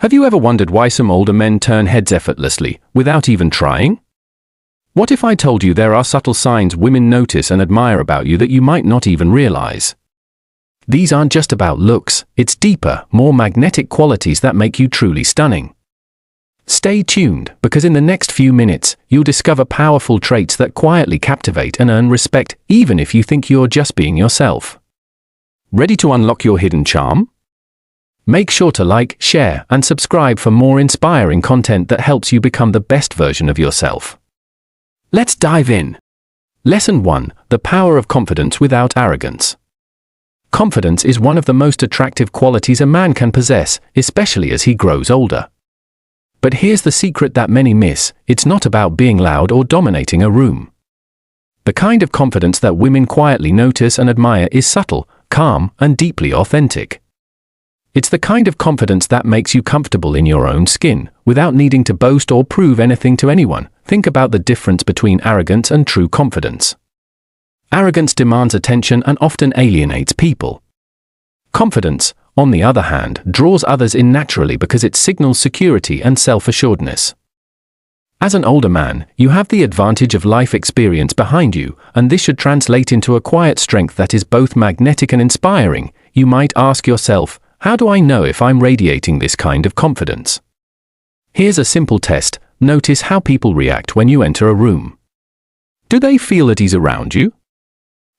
Have you ever wondered why some older men turn heads effortlessly, without even trying? What if I told you there are subtle signs women notice and admire about you that you might not even realize? These aren't just about looks, it's deeper, more magnetic qualities that make you truly stunning. Stay tuned, because in the next few minutes, you'll discover powerful traits that quietly captivate and earn respect, even if you think you're just being yourself. Ready to unlock your hidden charm? Make sure to like, share, and subscribe for more inspiring content that helps you become the best version of yourself. Let's dive in. Lesson 1: The power of confidence without arrogance. Confidence is one of the most attractive qualities a man can possess, especially as he grows older. But here's the secret that many miss: it's not about being loud or dominating a room. The kind of confidence that women quietly notice and admire is subtle, calm, and deeply authentic. It's the kind of confidence that makes you comfortable in your own skin, without needing to boast or prove anything to anyone. Think about the difference between arrogance and true confidence. Arrogance demands attention and often alienates people. Confidence, on the other hand, draws others in naturally because it signals security and self-assuredness. As an older man, you have the advantage of life experience behind you, and this should translate into a quiet strength that is both magnetic and inspiring. You might ask yourself, how do I know if I'm radiating this kind of confidence? Here's a simple test. Notice how people react when you enter a room. Do they feel at ease around you?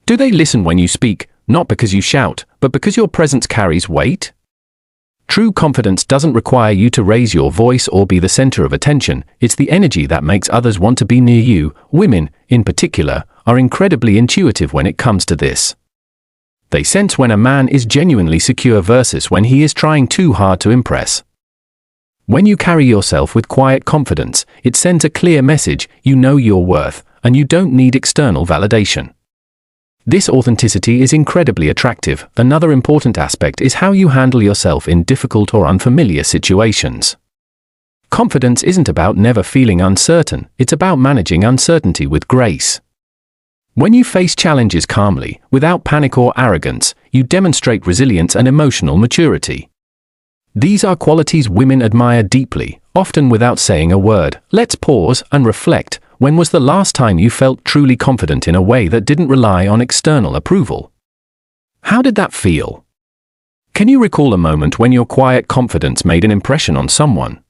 Do they listen when you speak, not because you shout, but because your presence carries weight? True confidence doesn't require you to raise your voice or be the center of attention. It's the energy that makes others want to be near you. Women, in particular, are incredibly intuitive when it comes to this. They sense when a man is genuinely secure versus when he is trying too hard to impress. When you carry yourself with quiet confidence, it sends a clear message: you know your worth, and you don't need external validation. This authenticity is incredibly attractive. Another important aspect is how you handle yourself in difficult or unfamiliar situations. Confidence isn't about never feeling uncertain, it's about managing uncertainty with grace. When you face challenges calmly, without panic or arrogance, you demonstrate resilience and emotional maturity. These are qualities women admire deeply, often without saying a word. Let's pause and reflect. When was the last time you felt truly confident in a way that didn't rely on external approval? How did that feel? Can you recall a moment when your quiet confidence made an impression on someone?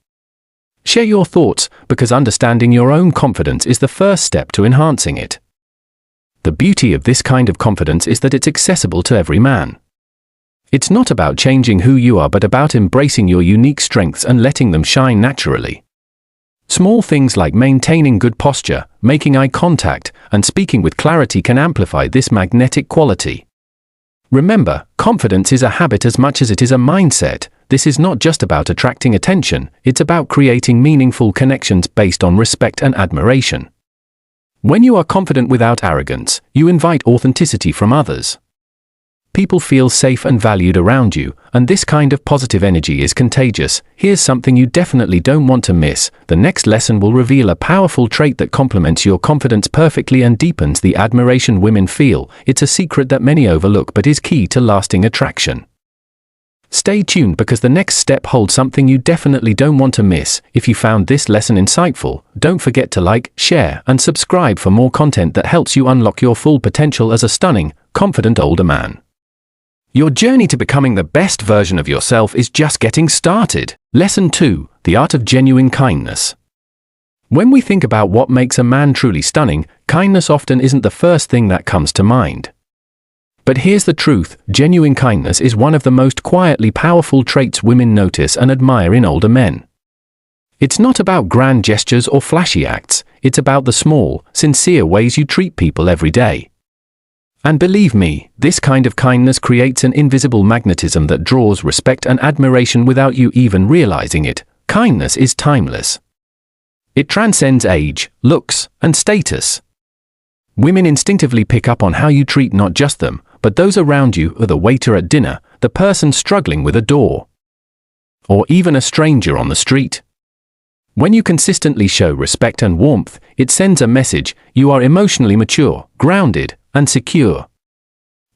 Share your thoughts, because understanding your own confidence is the first step to enhancing it. The beauty of this kind of confidence is that it's accessible to every man. It's not about changing who you are, but about embracing your unique strengths and letting them shine naturally. Small things like maintaining good posture, making eye contact, and speaking with clarity can amplify this magnetic quality. Remember, confidence is a habit as much as it is a mindset. This is not just about attracting attention, it's about creating meaningful connections based on respect and admiration. When you are confident without arrogance, you invite authenticity from others. People feel safe and valued around you, and this kind of positive energy is contagious. Here's something you definitely don't want to miss. The next lesson will reveal a powerful trait that complements your confidence perfectly and deepens the admiration women feel. It's a secret that many overlook but is key to lasting attraction. Stay tuned, because the next step holds something you definitely don't want to miss. If you found this lesson insightful, don't forget to like, share, and subscribe for more content that helps you unlock your full potential as a stunning, confident older man. Your journey to becoming the best version of yourself is just getting started. Lesson 2: The art of genuine kindness. When we think about what makes a man truly stunning, kindness often isn't the first thing that comes to mind. But here's the truth: genuine kindness is one of the most quietly powerful traits women notice and admire in older men. It's not about grand gestures or flashy acts, it's about the small, sincere ways you treat people every day. And believe me, this kind of kindness creates an invisible magnetism that draws respect and admiration without you even realizing it. Kindness is timeless. It transcends age, looks, and status. Women instinctively pick up on how you treat not just them, but those around you, or the waiter at dinner, the person struggling with a door, or even a stranger on the street. When you consistently show respect and warmth, it sends a message: you are emotionally mature, grounded, and secure.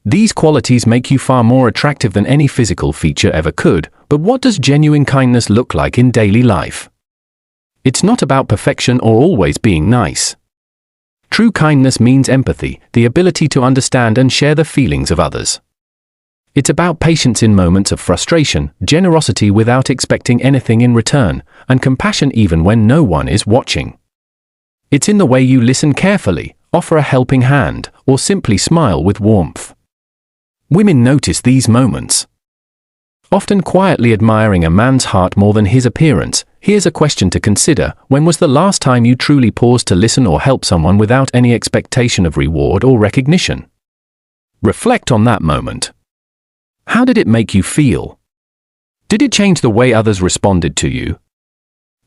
These qualities make you far more attractive than any physical feature ever could, but what does genuine kindness look like in daily life? It's not about perfection or always being nice. True kindness means empathy, the ability to understand and share the feelings of others. It's about patience in moments of frustration, generosity without expecting anything in return, and compassion even when no one is watching. It's in the way you listen carefully, offer a helping hand, or simply smile with warmth. Women notice these moments. Often quietly admiring a man's heart more than his appearance, here's a question to consider: when was the last time you truly paused to listen or help someone without any expectation of reward or recognition? Reflect on that moment. How did it make you feel? Did it change the way others responded to you?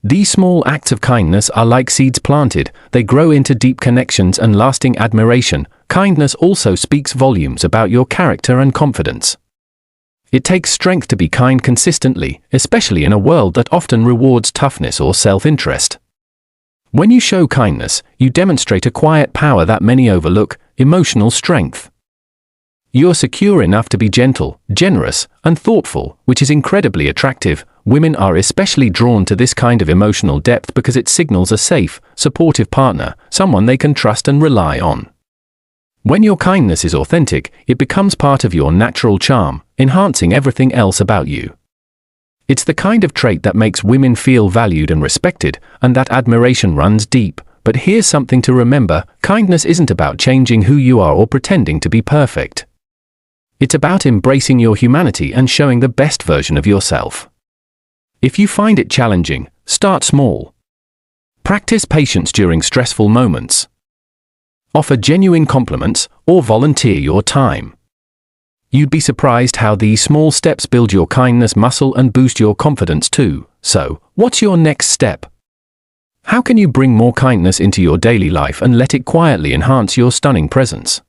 These small acts of kindness are like seeds planted. They grow into deep connections and lasting admiration. Kindness also speaks volumes about your character and confidence. It takes strength to be kind consistently, especially in a world that often rewards toughness or self-interest. When you show kindness, you demonstrate a quiet power that many overlook: emotional strength. You're secure enough to be gentle, generous, and thoughtful, which is incredibly attractive. Women are especially drawn to this kind of emotional depth because it signals a safe, supportive partner, someone they can trust and rely on. When your kindness is authentic, it becomes part of your natural charm, enhancing everything else about you. It's the kind of trait that makes women feel valued and respected, and that admiration runs deep. But here's something to remember: kindness isn't about changing who you are or pretending to be perfect. It's about embracing your humanity and showing the best version of yourself. If you find it challenging, start small. Practice patience during stressful moments. Offer genuine compliments, or volunteer your time. You'd be surprised how these small steps build your kindness muscle and boost your confidence too. So, what's your next step? How can you bring more kindness into your daily life and let it quietly enhance your stunning presence?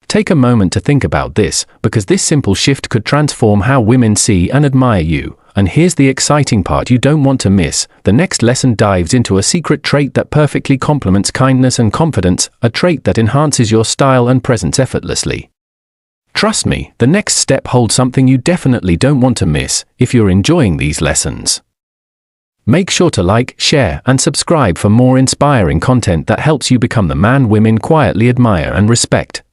Take a moment to think about this, because this simple shift could transform how women see and admire you. And here's the exciting part you don't want to miss. The next lesson dives into a secret trait that perfectly complements kindness and confidence, a trait that enhances your style and presence effortlessly. Trust me, the next step holds something you definitely don't want to miss. If you're enjoying these lessons, make sure to like, share, and subscribe for more inspiring content that helps you become the man women quietly admire and respect.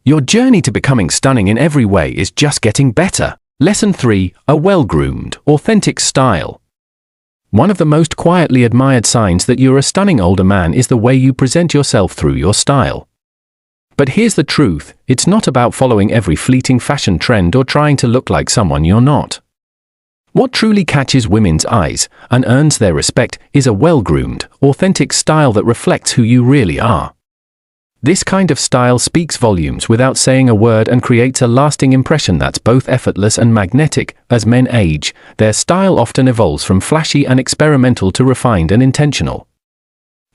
Your journey to becoming stunning in every way is just getting better. Lesson 3: a well-groomed, authentic style. One of the most quietly admired signs that you're a stunning older man is the way you present yourself through your style. But here's the truth: it's not about following every fleeting fashion trend or trying to look like someone you're not. What truly catches women's eyes and earns their respect is a well-groomed, authentic style that reflects who you really are. This kind of style speaks volumes without saying a word and creates a lasting impression that's both effortless and magnetic. As men age, their style often evolves from flashy and experimental to refined and intentional.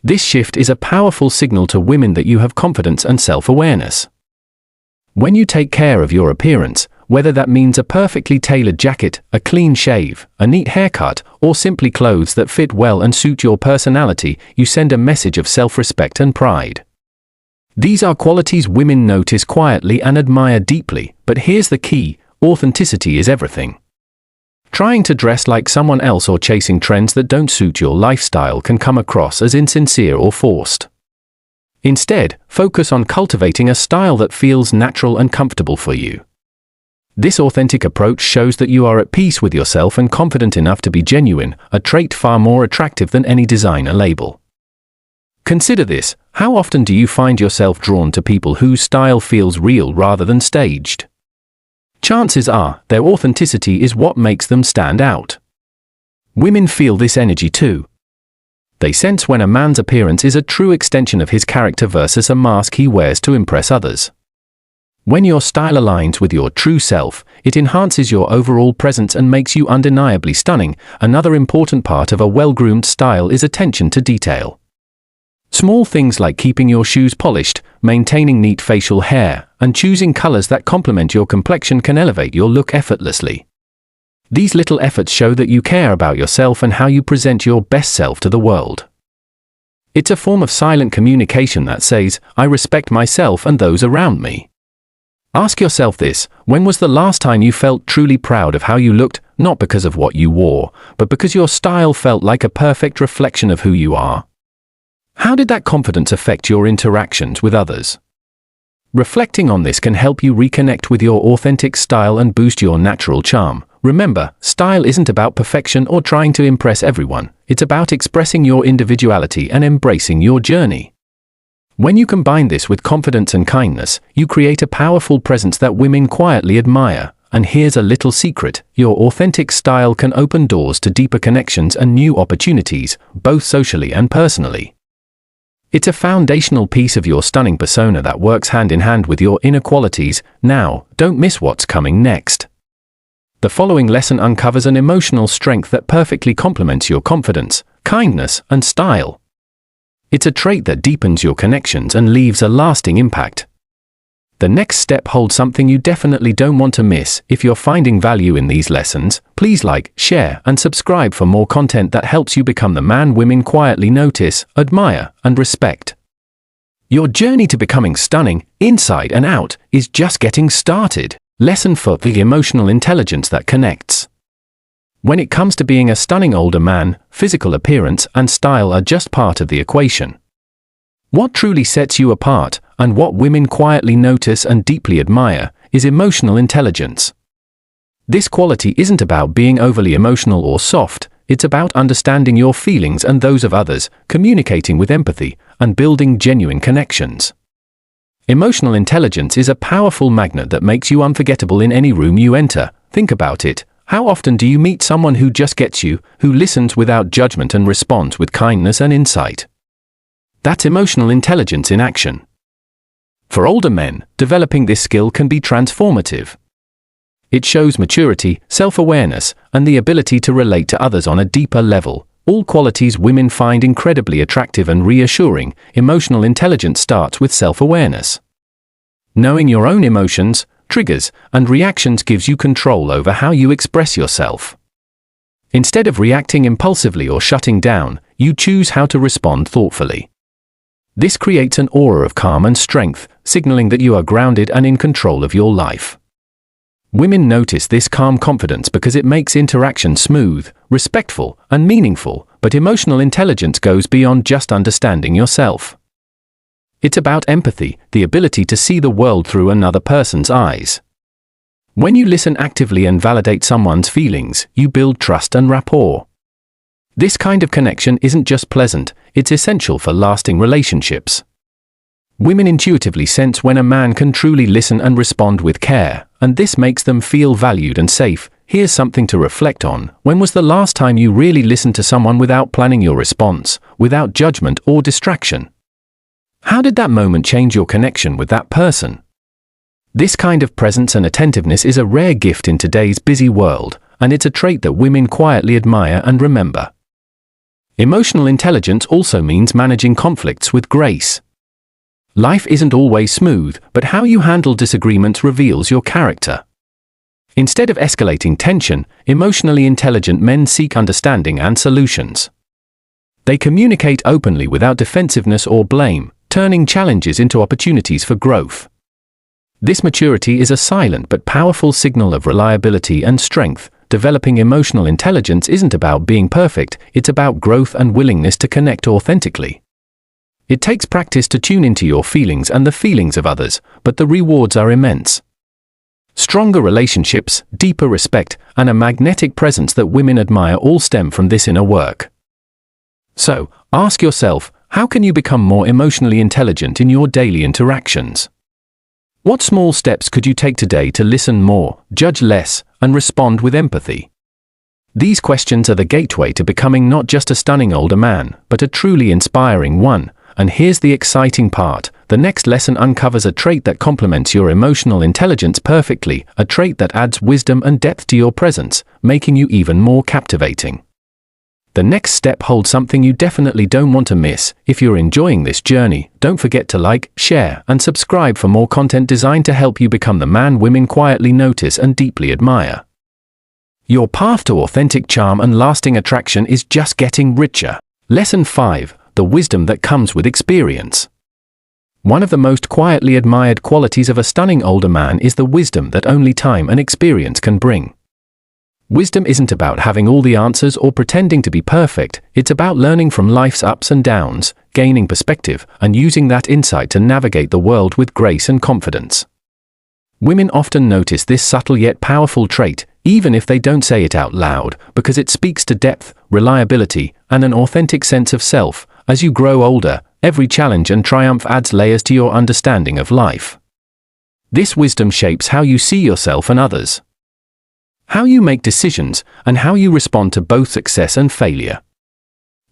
This shift is a powerful signal to women that you have confidence and self-awareness. When you take care of your appearance, whether that means a perfectly tailored jacket, a clean shave, a neat haircut, or simply clothes that fit well and suit your personality, you send a message of self-respect and pride. These are qualities women notice quietly and admire deeply, but here's the key: authenticity is everything. Trying to dress like someone else or chasing trends that don't suit your lifestyle can come across as insincere or forced. Instead, focus on cultivating a style that feels natural and comfortable for you. This authentic approach shows that you are at peace with yourself and confident enough to be genuine, a trait far more attractive than any designer label. Consider this: how often do you find yourself drawn to people whose style feels real rather than staged? Chances are, their authenticity is what makes them stand out. Women feel this energy too. They sense when a man's appearance is a true extension of his character versus a mask he wears to impress others. When your style aligns with your true self, it enhances your overall presence and makes you undeniably stunning. Another important part of a well-groomed style is attention to detail. Small things like keeping your shoes polished, maintaining neat facial hair, and choosing colors that complement your complexion can elevate your look effortlessly. These little efforts show that you care about yourself and how you present your best self to the world. It's a form of silent communication that says, "I respect myself and those around me." Ask yourself this: when was the last time you felt truly proud of how you looked, not because of what you wore, but because your style felt like a perfect reflection of who you are? How did that confidence affect your interactions with others? Reflecting on this can help you reconnect with your authentic style and boost your natural charm. Remember, style isn't about perfection or trying to impress everyone. It's about expressing your individuality and embracing your journey. When you combine this with confidence and kindness, you create a powerful presence that women quietly admire. And here's a little secret: your authentic style can open doors to deeper connections and new opportunities, both socially and personally. It's a foundational piece of your stunning persona that works hand in hand with your inner qualities. Now, don't miss what's coming next. The following lesson uncovers an emotional strength that perfectly complements your confidence, kindness, and style. It's a trait that deepens your connections and leaves a lasting impact. The next step holds something you definitely don't want to miss. If you're finding value in these lessons, please like, share, and subscribe for more content that helps you become the man women quietly notice, admire, and respect. Your journey to becoming stunning, inside and out, is just getting started. Lesson 4: the emotional intelligence that connects. When it comes to being a stunning older man, physical appearance and style are just part of the equation. What truly sets you apart, and what women quietly notice and deeply admire, is emotional intelligence. This quality isn't about being overly emotional or soft. It's about understanding your feelings and those of others, communicating with empathy, and building genuine connections. Emotional intelligence is a powerful magnet that makes you unforgettable in any room you enter. Think about it. How often do you meet someone who just gets you, who listens without judgment and responds with kindness and insight? That's emotional intelligence in action. For older men, developing this skill can be transformative. It shows maturity, self-awareness, and the ability to relate to others on a deeper level, all qualities women find incredibly attractive and reassuring. Emotional intelligence starts with self-awareness. Knowing your own emotions, triggers, and reactions gives you control over how you express yourself. Instead of reacting impulsively or shutting down, you choose how to respond thoughtfully. This creates an aura of calm and strength, signaling that you are grounded and in control of your life. Women notice this calm confidence because it makes interaction smooth, respectful, and meaningful, but emotional intelligence goes beyond just understanding yourself. It's about empathy, the ability to see the world through another person's eyes. When you listen actively and validate someone's feelings, you build trust and rapport. This kind of connection isn't just pleasant, it's essential for lasting relationships. Women intuitively sense when a man can truly listen and respond with care, and this makes them feel valued and safe. Here's something to reflect on: when was the last time you really listened to someone without planning your response, without judgment or distraction? How did that moment change your connection with that person? This kind of presence and attentiveness is a rare gift in today's busy world, and it's a trait that women quietly admire and remember. Emotional intelligence also means managing conflicts with grace. Life isn't always smooth, but how you handle disagreements reveals your character. Instead of escalating tension, emotionally intelligent men seek understanding and solutions. They communicate openly without defensiveness or blame, turning challenges into opportunities for growth. This maturity is a silent but powerful signal of reliability and strength. Developing emotional intelligence isn't about being perfect, it's about growth and willingness to connect authentically. It takes practice to tune into your feelings and the feelings of others, but the rewards are immense. Stronger relationships, deeper respect, and a magnetic presence that women admire all stem from this inner work. So, ask yourself, how can you become more emotionally intelligent in your daily interactions? What small steps could you take today to listen more, judge less, and respond with empathy? These questions are the gateway to becoming not just a stunning older man, but a truly inspiring one. And here's the exciting part: the next lesson uncovers a trait that complements your emotional intelligence perfectly, a trait that adds wisdom and depth to your presence, making you even more captivating. The next step holds something you definitely don't want to miss. If you're enjoying this journey, don't forget to like, share, and subscribe for more content designed to help you become the man women quietly notice and deeply admire. Your path to authentic charm and lasting attraction is just getting richer. Lesson 5: the wisdom that comes with experience. One of the most quietly admired qualities of a stunning older man is the wisdom that only time and experience can bring. Wisdom isn't about having all the answers or pretending to be perfect, it's about learning from life's ups and downs, gaining perspective, and using that insight to navigate the world with grace and confidence. Women often notice this subtle yet powerful trait, even if they don't say it out loud, because it speaks to depth, reliability, and an authentic sense of self. As you grow older, every challenge and triumph adds layers to your understanding of life. This wisdom shapes how you see yourself and others, how you make decisions, and how you respond to both success and failure.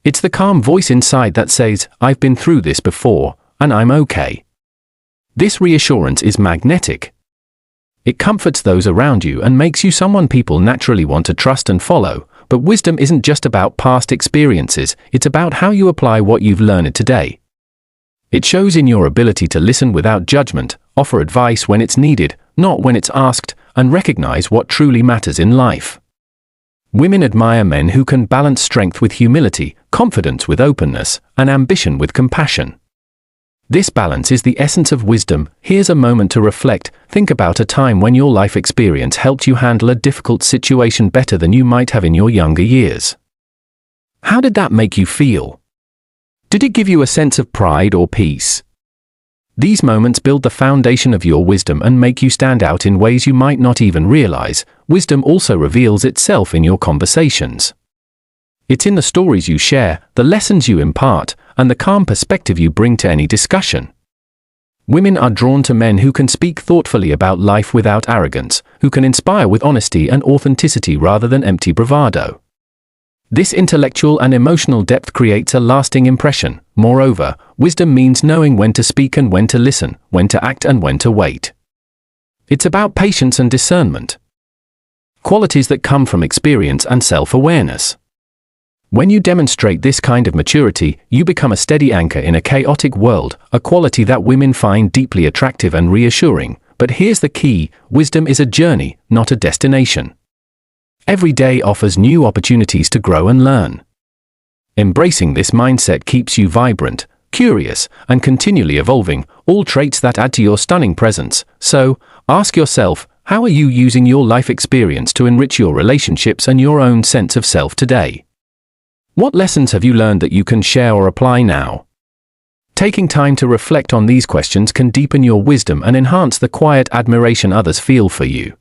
It's the calm voice inside that says, "I've been through this before, and I'm okay." This reassurance is magnetic. It comforts those around you and makes you someone people naturally want to trust and follow. But wisdom isn't just about past experiences, it's about how you apply what you've learned today. It shows in your ability to listen without judgment, offer advice when it's needed, not when it's asked, and recognize what truly matters in life. Women admire men who can balance strength with humility, confidence with openness, and ambition with compassion. This balance is the essence of wisdom. Here's a moment to reflect. Think about a time when your life experience helped you handle a difficult situation better than you might have in your younger years. How did that make you feel? Did it give you a sense of pride or peace? These moments build the foundation of your wisdom and make you stand out in ways you might not even realize. Wisdom also reveals itself in your conversations. It's in the stories you share, the lessons you impart, and the calm perspective you bring to any discussion. Women are drawn to men who can speak thoughtfully about life without arrogance, who can inspire with honesty and authenticity rather than empty bravado. This intellectual and emotional depth creates a lasting impression. Moreover, wisdom means knowing when to speak and when to listen, when to act and when to wait. It's about patience and discernment, qualities that come from experience and self-awareness. When you demonstrate this kind of maturity, you become a steady anchor in a chaotic world, a quality that women find deeply attractive and reassuring. But here's the key: wisdom is a journey, not a destination. Every day offers new opportunities to grow and learn. Embracing this mindset keeps you vibrant, curious, and continually evolving, all traits that add to your stunning presence. So, ask yourself, how are you using your life experience to enrich your relationships and your own sense of self today? What lessons have you learned that you can share or apply now? Taking time to reflect on these questions can deepen your wisdom and enhance the quiet admiration others feel for you.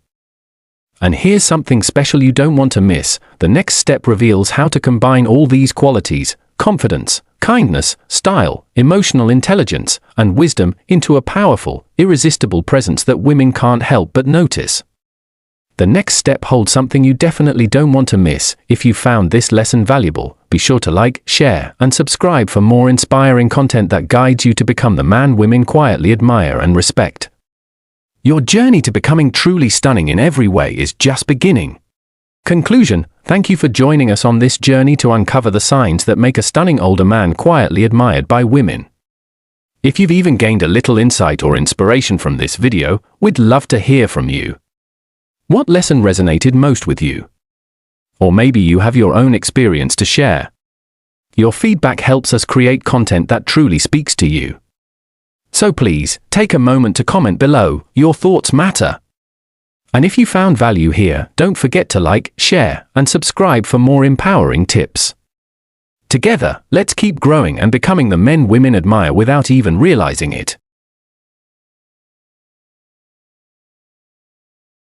And here's something special you don't want to miss. The next step reveals how to combine all these qualities: confidence, kindness, style, emotional intelligence, and wisdom into a powerful, irresistible presence that women can't help but notice. The next step holds something you definitely don't want to miss. If you found this lesson valuable, be sure to like, share, and subscribe for more inspiring content that guides you to become the man women quietly admire and respect. Your journey to becoming truly stunning in every way is just beginning. Conclusion: thank you for joining us on this journey to uncover the signs that make a stunning older man quietly admired by women. If you've even gained a little insight or inspiration from this video, we'd love to hear from you. What lesson resonated most with you? Or maybe you have your own experience to share. Your feedback helps us create content that truly speaks to you. So please, take a moment to comment below. Your thoughts matter. And if you found value here, don't forget to like, share, and subscribe for more empowering tips. Together, let's keep growing and becoming the men women admire without even realizing it.